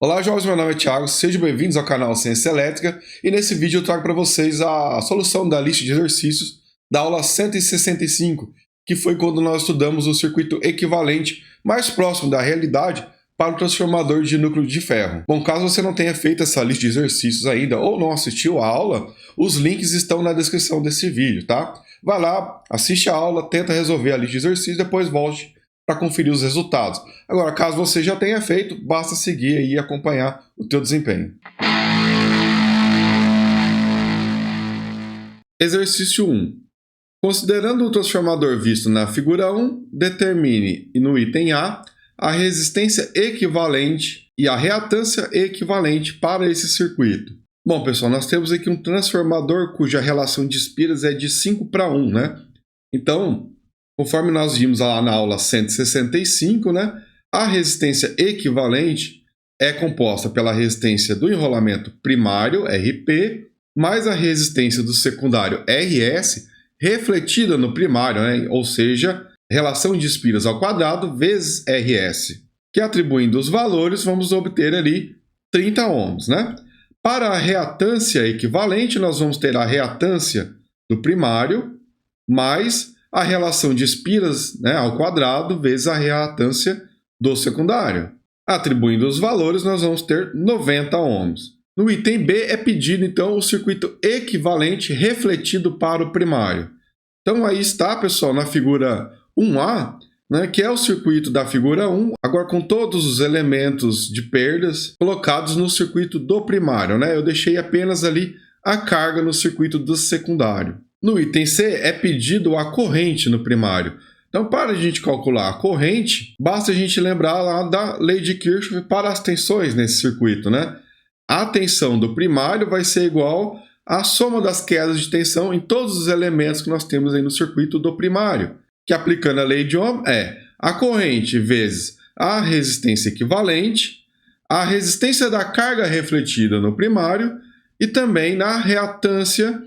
Olá, jovens, meu nome é Thiago, sejam bem-vindos ao canal Ciência Elétrica e nesse vídeo eu trago para vocês a solução da lista de exercícios da aula 165, que foi quando nós estudamos o circuito equivalente mais próximo da realidade para o transformador de núcleo de ferro. Bom, caso você não tenha feito essa lista de exercícios ainda ou não assistiu a aula, os links estão na descrição desse vídeo, tá? Vai lá, assiste a aula, tenta resolver a lista de exercícios e depois volte para conferir os resultados. Agora, caso você já tenha feito, basta seguir aí e acompanhar o teu desempenho. Exercício 1. Considerando o transformador visto na figura 1, determine no item A resistência equivalente e a reatância equivalente para esse circuito. Bom, pessoal, nós temos aqui um transformador cuja relação de espiras é de 5:1, né? Então, conforme nós vimos lá na aula 165, né, a resistência equivalente é composta pela resistência do enrolamento primário, RP, mais a resistência do secundário, RS, refletida no primário, né, ou seja, relação de espiras ao quadrado vezes RS, que atribuindo os valores, vamos obter ali 30 ohms, né? Para a reatância equivalente, nós vamos ter a reatância do primário mais a relação de espiras, né, ao quadrado vezes a reatância do secundário. Atribuindo os valores, nós vamos ter 90 ohms. No item B é pedido, então, o circuito equivalente refletido para o primário. Então, aí está, pessoal, na figura 1A, né, que é o circuito da figura 1, agora com todos os elementos de perdas colocados no circuito do primário, né? Eu deixei apenas ali a carga no circuito do secundário. No item C é pedido a corrente no primário. Então, para a gente calcular a corrente, basta a gente lembrar lá da lei de Kirchhoff para as tensões nesse circuito, né? A tensão do primário vai ser igual à soma das quedas de tensão em todos os elementos que nós temos aí no circuito do primário, que aplicando a lei de Ohm é a corrente vezes a resistência equivalente, a resistência da carga refletida no primário e também na reatância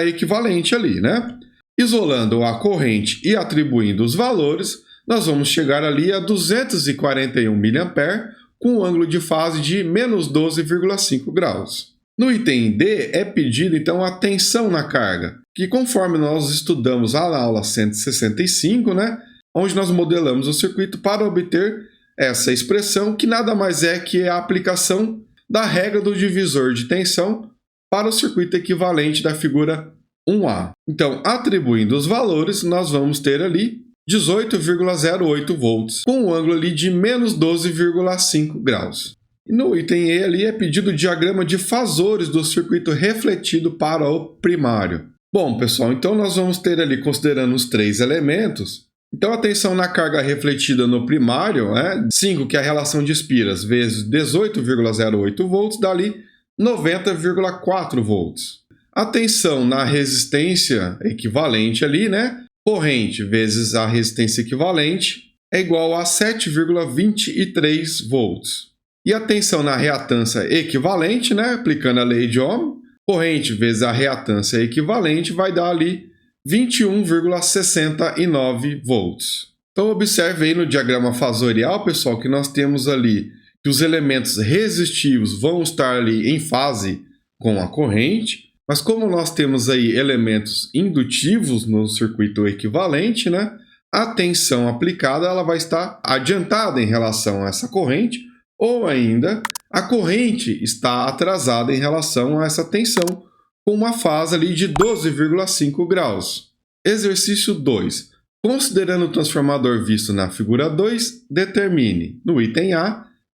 equivalente ali, né? Isolando a corrente e atribuindo os valores, nós vamos chegar ali a 241 mA com um ângulo de fase de menos 12,5 graus. No item D é pedido então a tensão na carga, que conforme nós estudamos lá na aula 165, né, onde nós modelamos o circuito para obter essa expressão, que nada mais é que a aplicação da regra do divisor de tensão para o circuito equivalente da figura 1A. Então, atribuindo os valores, nós vamos ter ali 18,08 volts, com um ângulo ali de menos 12,5 graus. E no item E ali é pedido o diagrama de fasores do circuito refletido para o primário. Bom, pessoal, então nós vamos ter ali, considerando os três elementos, então a tensão na carga refletida no primário, 5, que é a relação de espiras, vezes 18,08 volts, dá ali 90,4 volts. A tensão na resistência equivalente ali, né? Corrente vezes a resistência equivalente é igual a 7,23 volts. E a tensão na reatância equivalente, né? Aplicando a lei de Ohm, corrente vezes a reatância equivalente vai dar ali 21,69 volts. Então observe aí no diagrama fasorial, pessoal, que nós temos ali que os elementos resistivos vão estar ali em fase com a corrente, mas como nós temos aí elementos indutivos no circuito equivalente, né, a tensão aplicada ela vai estar adiantada em relação a essa corrente, ou ainda a corrente está atrasada em relação a essa tensão, com uma fase ali de 12,5 graus. Exercício 2. Considerando o transformador visto na figura 2, determine, no item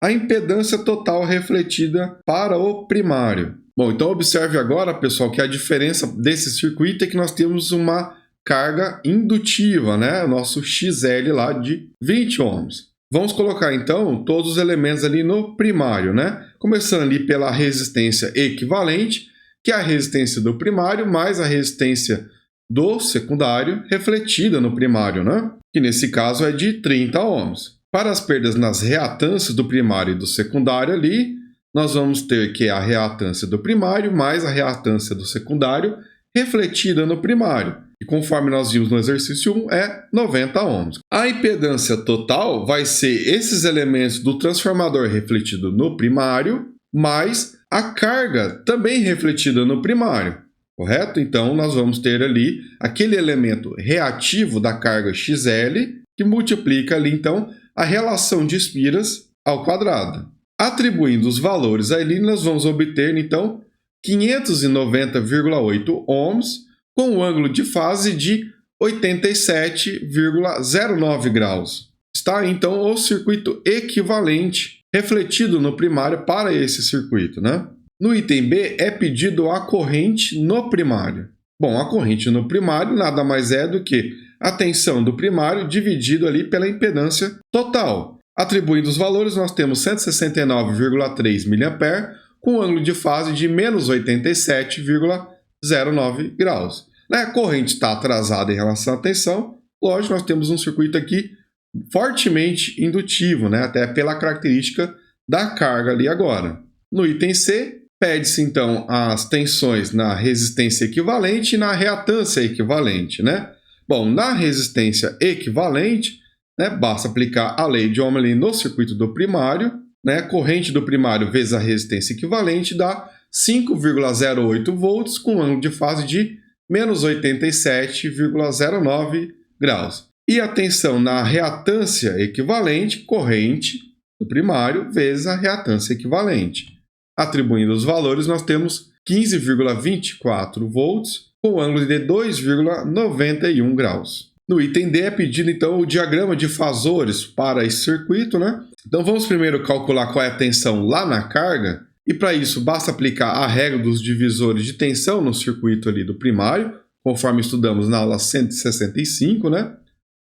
A impedância total refletida para o primário. Bom, então observe agora, pessoal, que a diferença desse circuito é que nós temos uma carga indutiva, né? O nosso XL lá de 20 ohms. Vamos colocar, então, todos os elementos ali no primário, né? Começando ali pela resistência equivalente, que é a resistência do primário, mais a resistência do secundário, refletida no primário, né? Que nesse caso é de 30 ohms. Para as perdas nas reatâncias do primário e do secundário ali, nós vamos ter que a reatância do primário mais a reatância do secundário refletida no primário, E conforme nós vimos no exercício 1, é 90 ohms. A impedância total vai ser esses elementos do transformador refletido no primário, mais a carga também refletida no primário, correto? Então, nós vamos ter ali aquele elemento reativo da carga XL, que multiplica ali, então, a relação de espiras ao quadrado. Atribuindo os valores a ele, nós vamos obter, então, 590,8 ohms, com um ângulo de fase de 87,09 graus. Está, então, o circuito equivalente refletido no primário para esse circuito, né? No item B, é pedido a corrente no primário. Bom, a corrente no primário nada mais é do que a tensão do primário dividido ali pela impedância total. Atribuindo os valores, nós temos 169,3 mA com um ângulo de fase de menos 87,09 graus. A corrente está atrasada em relação à tensão, lógico, nós temos um circuito aqui fortemente indutivo, né? Até pela característica da carga ali agora. No item C, pede-se então as tensões na resistência equivalente e na reatância equivalente, né? Bom, na resistência equivalente, né, basta aplicar a lei de Ohm ali no circuito do primário, né? Corrente do primário vezes a resistência equivalente dá 5,08 volts com ângulo de fase de menos 87,09 graus. E a tensão na reatância equivalente, corrente do primário vezes a reatância equivalente. Atribuindo os valores, nós temos 15,24 volts com ângulo de 2,91 graus. No item D é pedido, então, o diagrama de fasores para esse circuito, né? Então, vamos primeiro calcular qual é a tensão lá na carga, e para isso basta aplicar a regra dos divisores de tensão no circuito ali do primário, conforme estudamos na aula 165, né?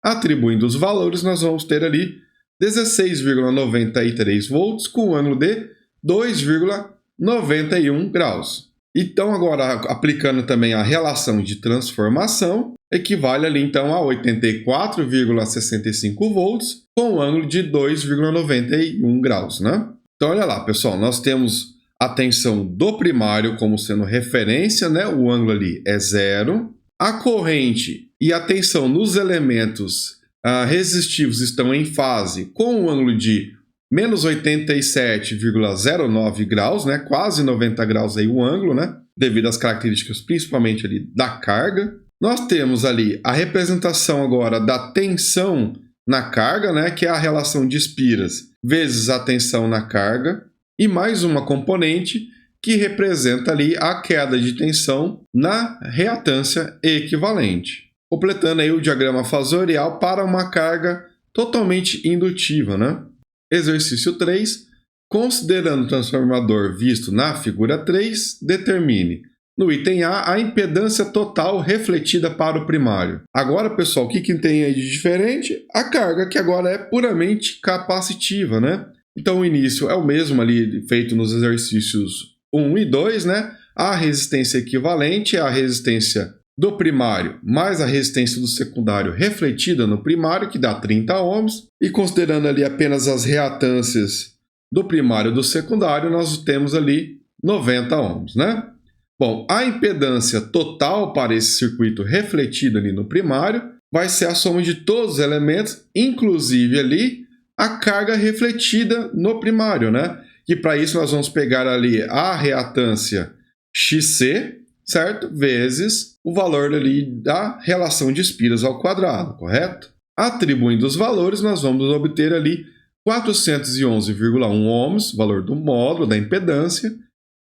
Atribuindo os valores, nós vamos ter ali 16,93 volts com ângulo de 2,91 graus. Então, agora, aplicando também a relação de transformação, equivale ali, então, a 84,65 volts com ângulo de 2,91 graus, né? Então, olha lá, pessoal, nós temos a tensão do primário como sendo referência, né? O ângulo ali é zero. A corrente e a tensão nos elementos resistivos estão em fase com um ângulo de menos 87,09 graus, né? Quase 90 graus aí o ângulo, né? Devido às características principalmente ali da carga. Nós temos ali a representação agora da tensão na carga, né? Que é a relação de espiras vezes a tensão na carga. E mais uma componente que representa ali a queda de tensão na reatância equivalente. Completando aí o diagrama fasorial para uma carga totalmente indutiva, né? Exercício 3. Considerando o transformador visto na figura 3, determine, no item A, a impedância total refletida para o primário. Agora, pessoal, o que tem aí de diferente? A carga, que agora é puramente capacitiva, né? Então, o início é o mesmo ali feito nos exercícios 1 e 2, né? A resistência equivalente é a resistência do primário mais a resistência do secundário refletida no primário, que dá 30 ohms. E considerando ali apenas as reatâncias do primário e do secundário, nós temos ali 90 ohms, né? Bom, a impedância total para esse circuito refletido ali no primário vai ser a soma de todos os elementos, inclusive ali a carga refletida no primário, né? E para isso nós vamos pegar ali a reatância XC, certo? Vezes o valor ali da relação de espiras ao quadrado, correto? Atribuindo os valores, nós vamos obter ali 411,1 ohms, valor do módulo da impedância,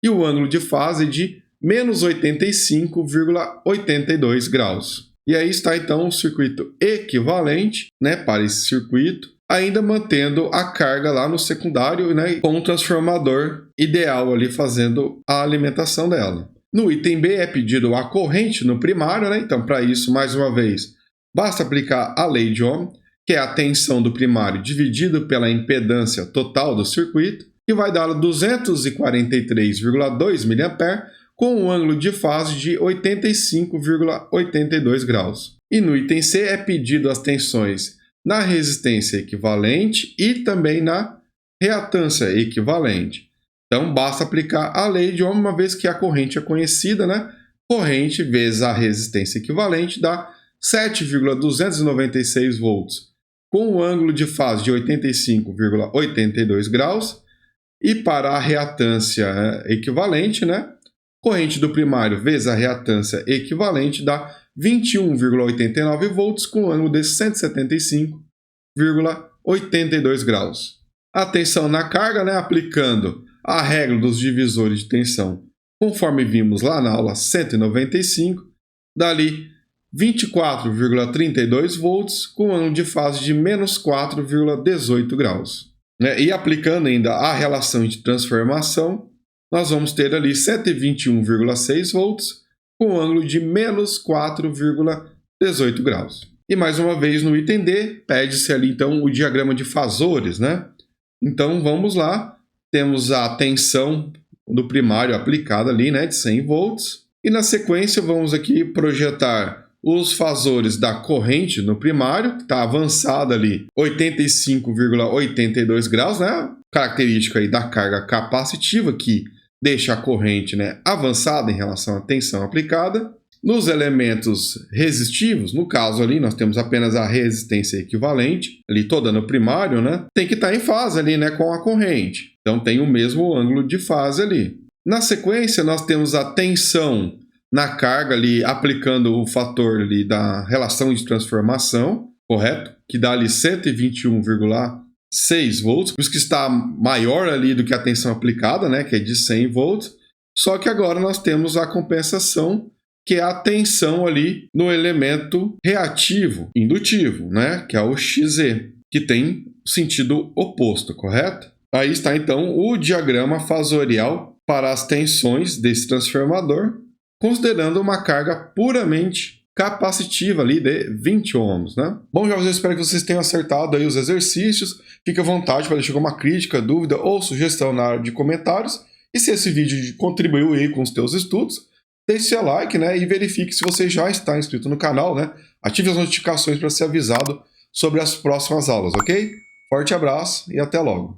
e o ângulo de fase de menos 85,82 graus. E aí está então o circuito equivalente, né, para esse circuito, ainda mantendo a carga lá no secundário, né, com o transformador ideal ali fazendo a alimentação dela. No item B é pedido a corrente no primário, né? Então, para isso, mais uma vez, basta aplicar a lei de Ohm, que é a tensão do primário dividido pela impedância total do circuito, que vai dar 243,2 mA com um ângulo de fase de 85,82 graus. E no item C é pedido as tensões na resistência equivalente e também na reatância equivalente. Então, basta aplicar a lei de Ohm, uma vez que a corrente é conhecida, né? corrente vezes a resistência equivalente dá 7,296 volts, com um ângulo de fase de 85,82 graus. E para a reatância equivalente, né? Corrente do primário vezes a reatância equivalente dá 21,89 volts com ângulo de 175,82 graus. A tensão na carga, né, aplicando a regra dos divisores de tensão, conforme vimos lá na aula 195, dali 24,32 volts com ângulo de fase de menos 4,18 graus. E aplicando ainda a relação de transformação, nós vamos ter ali 121,6 volts com ângulo de menos 4,18 graus. E mais uma vez no item D, pede-se ali então o diagrama de fasores, né? Então vamos lá, temos a tensão do primário aplicada ali, né, de 100 volts. E na sequência vamos aqui projetar os fasores da corrente no primário, que está avançada ali 85,82 graus, né? Característica aí da carga capacitiva, que deixa a corrente, né, avançada em relação à tensão aplicada. Nos elementos resistivos, no caso ali nós temos apenas a resistência equivalente, ali toda no primário, né? Tem que estar em fase ali, né, com a corrente. Então tem o mesmo ângulo de fase ali. Na sequência nós temos a tensão na carga ali, aplicando o fator ali da relação de transformação, correto? Que dá ali 121,6 volts, por isso que está maior ali do que a tensão aplicada, né? Que é de 100 volts. Só que agora nós temos a compensação, que é a tensão ali no elemento reativo, indutivo, né? Que é o XZ, que tem sentido oposto, correto? Aí está então o diagrama fasorial para as tensões desse transformador, considerando uma carga puramente capacitiva ali de 20 ohms, né? Bom, jovens, eu espero que vocês tenham acertado aí os exercícios. Fique à vontade para deixar alguma crítica, dúvida ou sugestão na área de comentários. E se esse vídeo contribuiu aí com os teus estudos, deixe seu like, né? E verifique se você já está inscrito no canal, né? Ative as notificações para ser avisado sobre as próximas aulas, ok? Forte abraço e até logo!